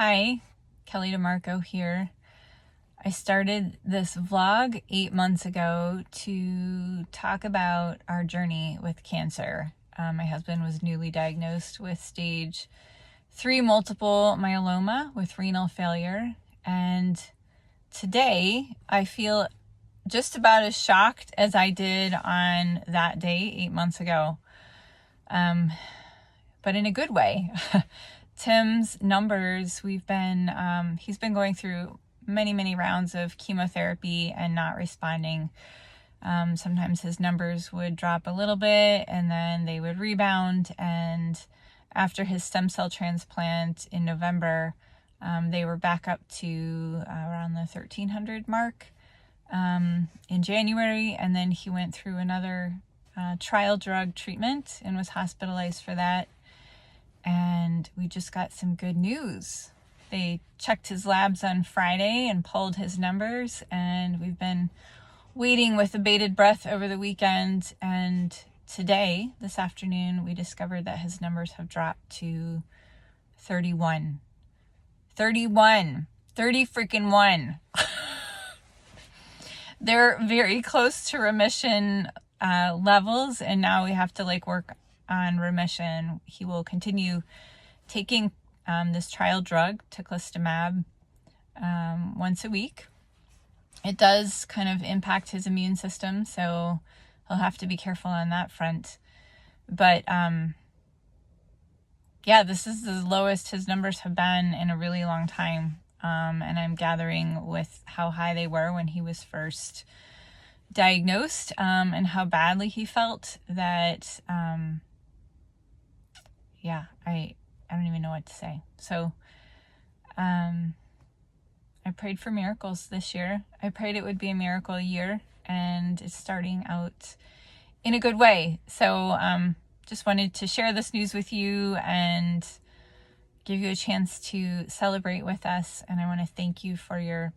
Hi, Kelly DeMarco here. I started this vlog 8 months ago to talk about our journey with cancer. My husband was newly diagnosed with stage 3 multiple myeloma with renal failure. And today I feel just about as shocked as I did on that day 8 months ago. But in a good way. Tim's numbers, he's been going through many rounds of chemotherapy and not responding. Sometimes his numbers would drop a little bit and then they would rebound. And after his stem cell transplant in November, they were back up to around the 1,300 mark in January. And then he went through another trial drug treatment and was hospitalized for that. And we just got some good news. They checked his labs on Friday and pulled his numbers, and we've been waiting with bated breath over the weekend. And today, this afternoon, we discovered that his numbers have dropped to 31. 30 freaking 1. They're very close to remission levels, and now we have to work on remission. He will continue taking this trial drug, Teclistamab, once a week. It does kind of impact his immune system, so he'll have to be careful on that front. But this is the lowest his numbers have been in a really long time. And I'm gathering with how high they were when he was first diagnosed, and how badly he felt that I don't even know what to say. So I prayed for miracles this year. I prayed it would be a miracle year, and it's starting out in a good way. So just wanted to share this news with you and give you a chance to celebrate with us. And I want to thank you for your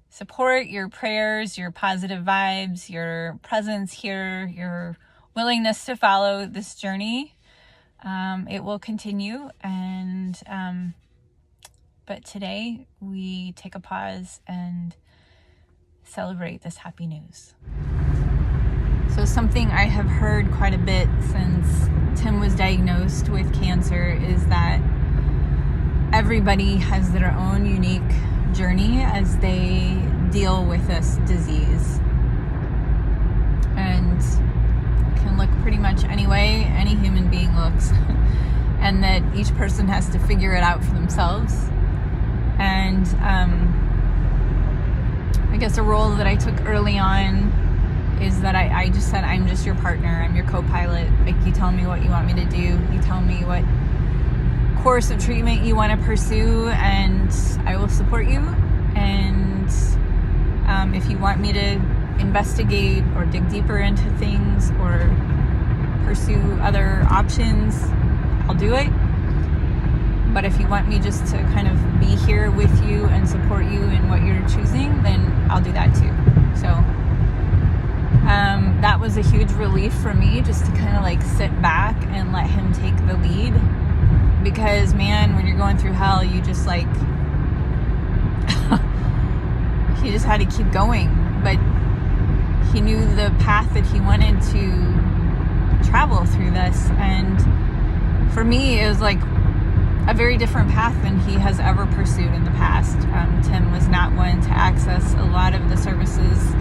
support, your prayers, your positive vibes, your presence here, your willingness to follow this journey. It will continue, and but today we take a pause and celebrate this happy news. So something I have heard quite a bit since Tim was diagnosed with cancer is that everybody has their own unique journey as they deal with this disease, and can look pretty much any way any human being looks, and that each person has to figure it out for themselves. And I guess a role that I took early on is that I just said, I'm just your partner, I'm your co-pilot. You tell me what you want me to do, you tell me what course of treatment you want to pursue, and I will support you. And if you want me to investigate or dig deeper into things or pursue other options, I'll do it. But if you want me just to kind of be here with you and support you in what you're choosing, then I'll do that too. So that was a huge relief for me, just to kind of sit back and let him take the lead. Because man, when you're going through hell, you just he just had to keep going. But he knew the path that he wanted to travel through this. And for me, it was a very different path than he has ever pursued in the past. Tim was not one to access a lot of the services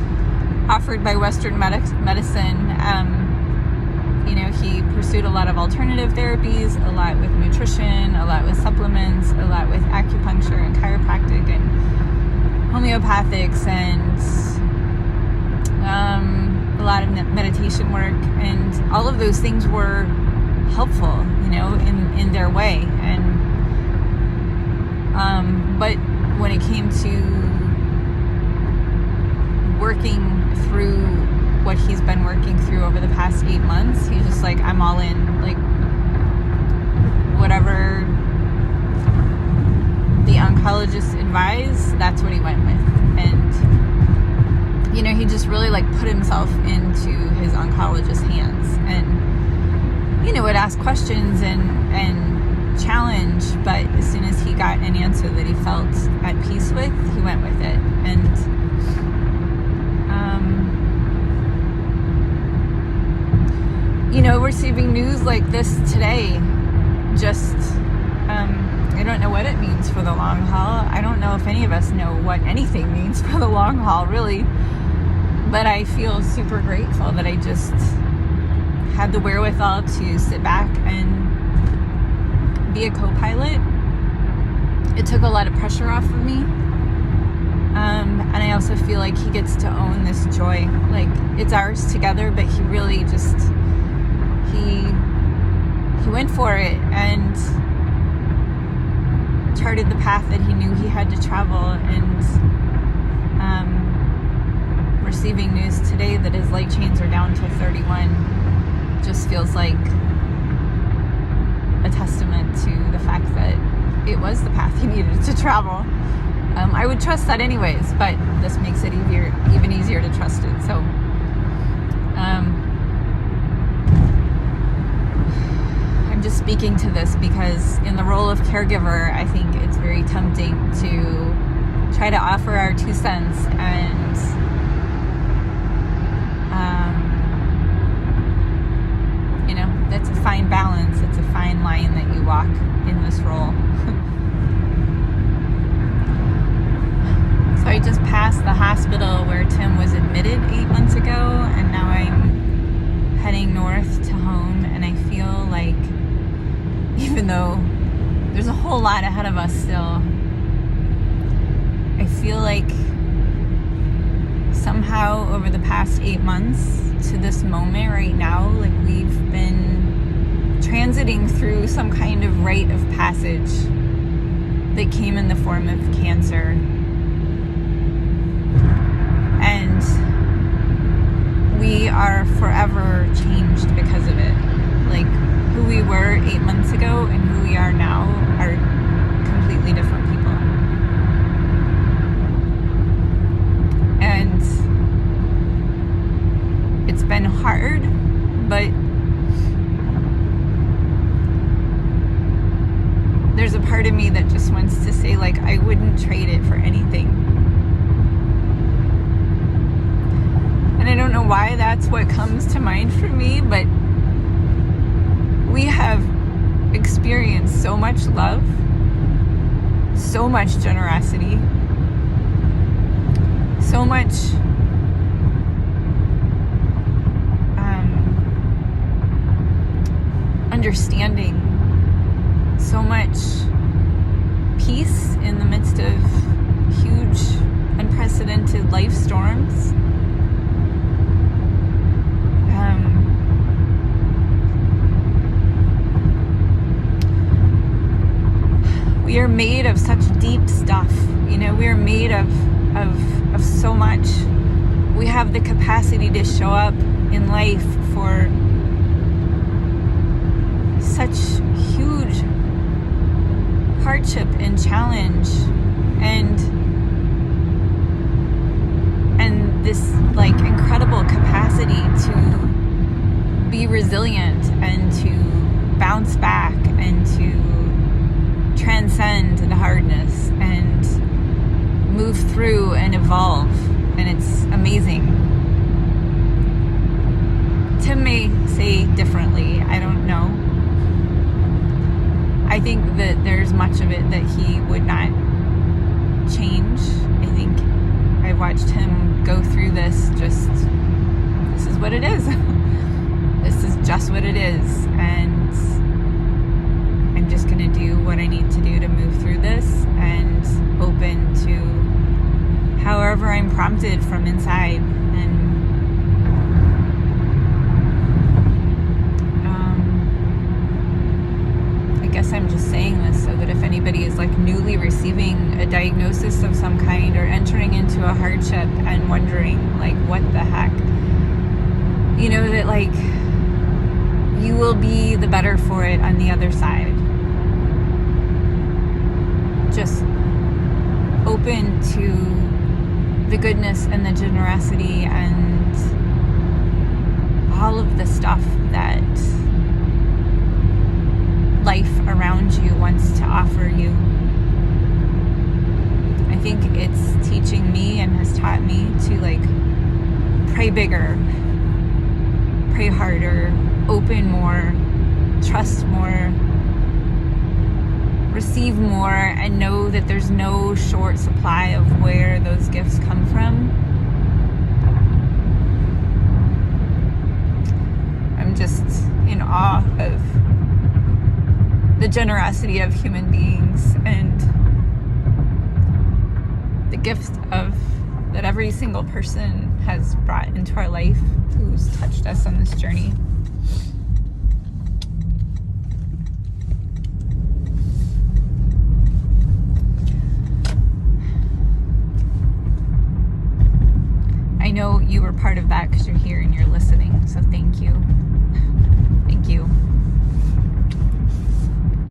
offered by Western medicine. He pursued a lot of alternative therapies, a lot with nutrition, a lot with supplements, a lot with acupuncture and chiropractic and homeopathics, and a lot of meditation work. And all of those things were helpful, in their way. And but when it came to working through what he's been working through over the past 8 months, he's just I'm all in. Whatever the oncologist advised, that's what he went with. And he just really put himself into his oncologist's hands, and would ask questions and challenge, but as soon as he got an answer that he felt at peace with, he went with it. And receiving news like this today, just I don't know what it means for the long haul. I don't know if any of us know what anything means for the long haul, really. But I feel super grateful that I just had the wherewithal to sit back and be a co-pilot. It took a lot of pressure off of me. And I also feel like he gets to own this joy. Like, it's ours together, but he really just, he went for it and charted the path that he knew he had to travel. And receiving news today that his light chains are down to 31 just feels like a testament to the fact that it was the path he needed to travel. I would trust that anyways, but this makes it even easier to trust it. So I'm just speaking to this because in the role of caregiver, I think it's very tempting to try to offer our 2 cents, and that's a fine balance. It's a fine line that you walk in this role. So I just passed the hospital where Tim was admitted 8 months ago, and now I'm heading north to home, and I feel like, even though there's a whole lot ahead of us still, I feel like somehow over the past 8 months to this moment right now, like we've been transiting through some kind of rite of passage that came in the form of cancer. And we are forever changed because of it. Like, who we were 8 months ago and who we are now are completely different people. And it's been hard, but there's a part of me that just wants to say, like, I wouldn't trade it for anything. And I don't know why that's what comes to mind for me, but we have experienced so much love, so much generosity, so much understanding, so much peace in the midst of huge, unprecedented life storms. We are made of such deep stuff, we are made of so much. We have the capacity to show up in life for such huge hardship and challenge, and this like incredible capacity to be resilient and to bounce back and to transcend the hardness and move through and evolve. And it's amazing. Tim may say differently, I don't know. I think that there's much of it that he would not change. I think I watched him go through this is what it is. This is just what it is. And I'm just going to do what I need to do to move through this, and open to however I'm prompted from inside. And I guess I'm just saying this so that if anybody is like newly receiving a diagnosis of some kind or entering into a hardship and wondering like what the heck, that like you will be the better for it on the other side. Just open to the goodness and the generosity and all of the stuff that life around you wants to offer you. I think it's teaching me and has taught me to like pray bigger, pray harder, open more, trust more, receive more, and know that there's no short supply of where those gifts come from. I'm just in awe of the generosity of human beings and the gift of that every single person has brought into our life who's touched us on this journey. I know you were part of that because you're here and you're listening, so thank you. Thank you.